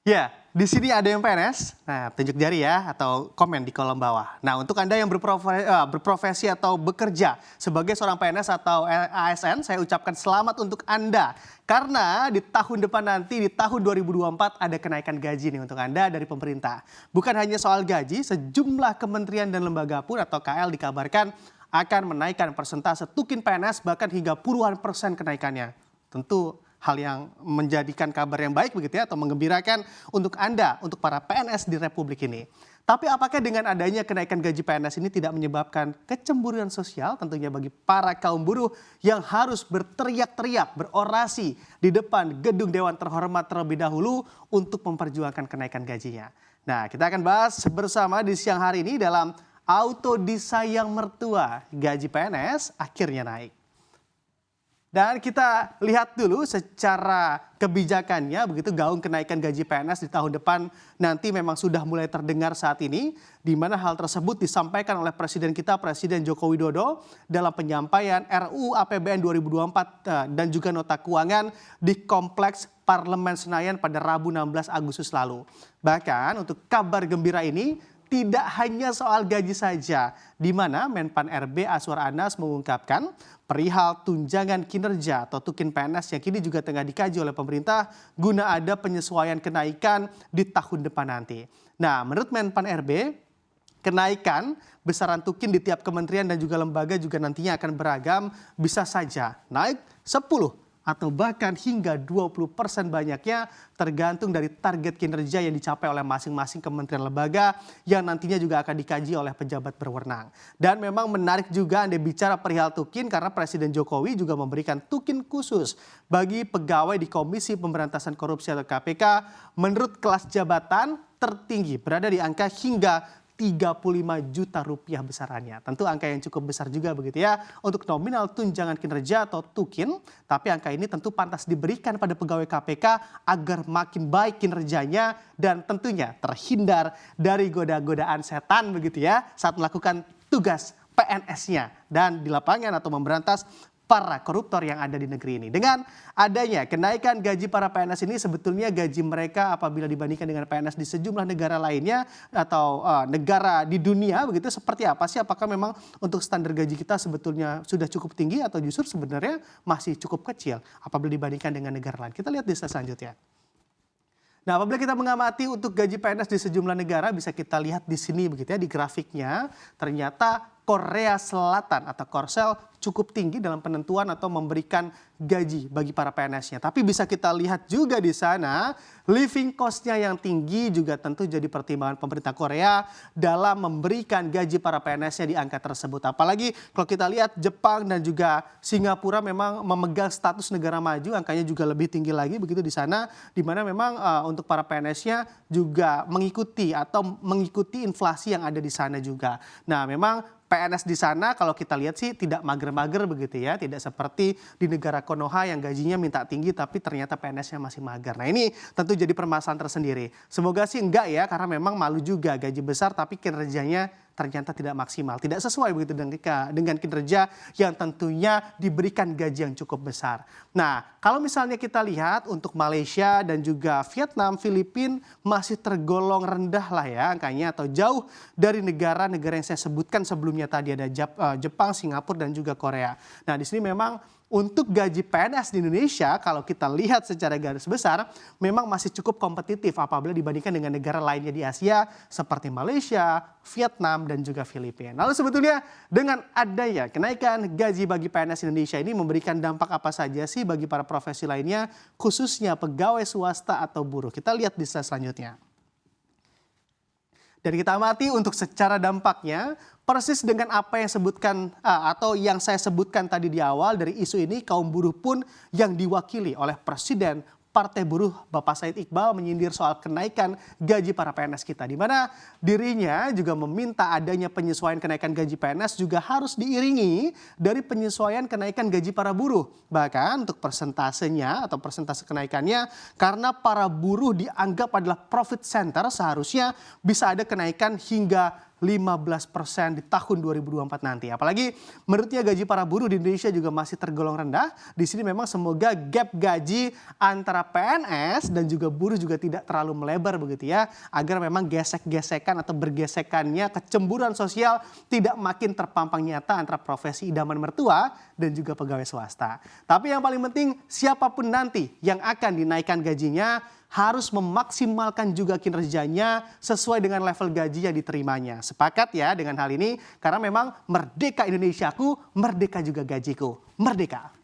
Ya, di sini ada yang PNS. Nah, tunjuk jari ya atau komen di kolom bawah. Nah, untuk Anda yang berprofesi atau bekerja sebagai seorang PNS atau ASN, saya ucapkan selamat untuk Anda. Karena di tahun depan nanti, di tahun 2024 ada kenaikan gaji nih untuk Anda dari pemerintah. Bukan hanya soal gaji, sejumlah kementerian dan lembaga pun atau KL dikabarkan akan menaikkan persentase tukin PNS bahkan hingga puluhan persen kenaikannya. Tentu hal yang menjadikan kabar yang baik begitu ya atau menggembirakan untuk Anda, untuk para PNS di Republik ini. Tapi apakah dengan adanya kenaikan gaji PNS ini tidak menyebabkan kecemburuan sosial tentunya bagi para kaum buruh yang harus berteriak-teriak, berorasi di depan gedung Dewan Terhormat terlebih dahulu untuk memperjuangkan kenaikan gajinya. Nah, kita akan bahas bersama di siang hari ini dalam Auto Disayang Mertua, gaji PNS akhirnya naik. Dan kita lihat dulu secara kebijakannya begitu gaung kenaikan gaji PNS di tahun depan nanti memang sudah mulai terdengar saat ini di mana hal tersebut disampaikan oleh Presiden kita Presiden Joko Widodo dalam penyampaian RUU APBN 2024 dan juga nota keuangan di Kompleks Parlemen Senayan pada Rabu 16 Agustus lalu. Bahkan untuk kabar gembira ini tidak hanya soal gaji saja, di mana Menpan RB Azwar Anas mengungkapkan perihal tunjangan kinerja atau tukin PNS yang kini juga tengah dikaji oleh pemerintah guna ada penyesuaian kenaikan di tahun depan nanti. Nah, menurut Menpan RB, kenaikan besaran tukin di tiap kementerian dan juga lembaga juga nantinya akan beragam, bisa saja naik 10 atau bahkan hingga 20% banyaknya tergantung dari target kinerja yang dicapai oleh masing-masing kementerian lembaga yang nantinya juga akan dikaji oleh pejabat berwenang. Dan memang menarik juga Anda bicara perihal tukin karena Presiden Jokowi juga memberikan tukin khusus bagi pegawai di Komisi Pemberantasan Korupsi atau KPK menurut kelas jabatan tertinggi berada di angka hingga 35 juta rupiah besarannya. Tentu angka yang cukup besar juga begitu ya untuk nominal tunjangan kinerja atau tukin. Tapi angka ini tentu pantas diberikan pada pegawai KPK agar makin baik kinerjanya dan tentunya terhindar dari goda-godaan setan begitu ya saat melakukan tugas PNS-nya dan di lapangan atau memberantas para koruptor yang ada di negeri ini. Dengan adanya kenaikan gaji para PNS ini sebetulnya gaji mereka apabila dibandingkan dengan PNS di sejumlah negara lainnya atau negara di dunia begitu seperti apa sih? Apakah memang untuk standar gaji kita sebetulnya sudah cukup tinggi atau justru sebenarnya masih cukup kecil apabila dibandingkan dengan negara lain? Kita lihat di slide selanjutnya. Nah, apabila kita mengamati untuk gaji PNS di sejumlah negara bisa kita lihat di sini begitu ya di grafiknya ternyata Korea Selatan atau Korsel cukup tinggi dalam penentuan atau memberikan gaji bagi para PNS-nya. Tapi bisa kita lihat juga di sana living cost-nya yang tinggi juga tentu jadi pertimbangan pemerintah Korea dalam memberikan gaji para PNS-nya di angka tersebut. Apalagi kalau kita lihat Jepang dan juga Singapura memang memegang status negara maju, angkanya juga lebih tinggi lagi begitu di sana, di mana memang untuk para PNS-nya juga mengikuti inflasi yang ada di sana juga. Nah, memang PNS di sana kalau kita lihat sih tidak mager-mager begitu ya, tidak seperti di negara Konoha yang gajinya minta tinggi tapi ternyata PNS-nya masih mager. Nah, ini tentu jadi permasalahan tersendiri. Semoga sih enggak ya karena memang malu juga gaji besar tapi kinerjanya ternyata tidak maksimal, tidak sesuai begitu dengan kinerja yang tentunya diberikan gaji yang cukup besar. Nah, kalau misalnya kita lihat untuk Malaysia dan juga Vietnam, Filipina masih tergolong rendah lah ya angkanya atau jauh dari negara-negara yang saya sebutkan sebelumnya tadi ada Jepang, Singapura dan juga Korea. Nah, di sini memang untuk gaji PNS di Indonesia kalau kita lihat secara garis besar memang masih cukup kompetitif apabila dibandingkan dengan negara lainnya di Asia seperti Malaysia, Vietnam dan juga Filipina. Lalu sebetulnya dengan adanya kenaikan gaji bagi PNS Indonesia ini memberikan dampak apa saja sih bagi para profesi lainnya khususnya pegawai swasta atau buruh? Kita lihat di slide selanjutnya. Dan kita amati untuk secara dampaknya persis dengan apa yang yang saya sebutkan tadi di awal dari isu ini kaum buruh pun yang diwakili oleh Presiden Partai Buruh Bapak Said Iqbal menyindir soal kenaikan gaji para PNS kita. Di mana dirinya juga meminta adanya penyesuaian kenaikan gaji PNS juga harus diiringi dari penyesuaian kenaikan gaji para buruh. Bahkan untuk persentasenya atau persentase kenaikannya karena para buruh dianggap adalah profit center seharusnya bisa ada kenaikan hingga 15% di tahun 2024 nanti. Apalagi menurutnya gaji para buruh di Indonesia juga masih tergolong rendah. Di sini memang semoga gap gaji antara PNS dan juga buruh juga tidak terlalu melebar begitu ya, agar memang gesek-gesekan atau bergesekannya kecemburuan sosial tidak makin terpampang nyata antara profesi idaman mertua dan juga pegawai swasta. Tapi yang paling penting, siapapun nanti yang akan dinaikkan gajinya harus memaksimalkan juga kinerjanya sesuai dengan level gaji yang diterimanya. Sepakat ya dengan hal ini, karena memang merdeka Indonesiaku, merdeka juga gajiku. Merdeka!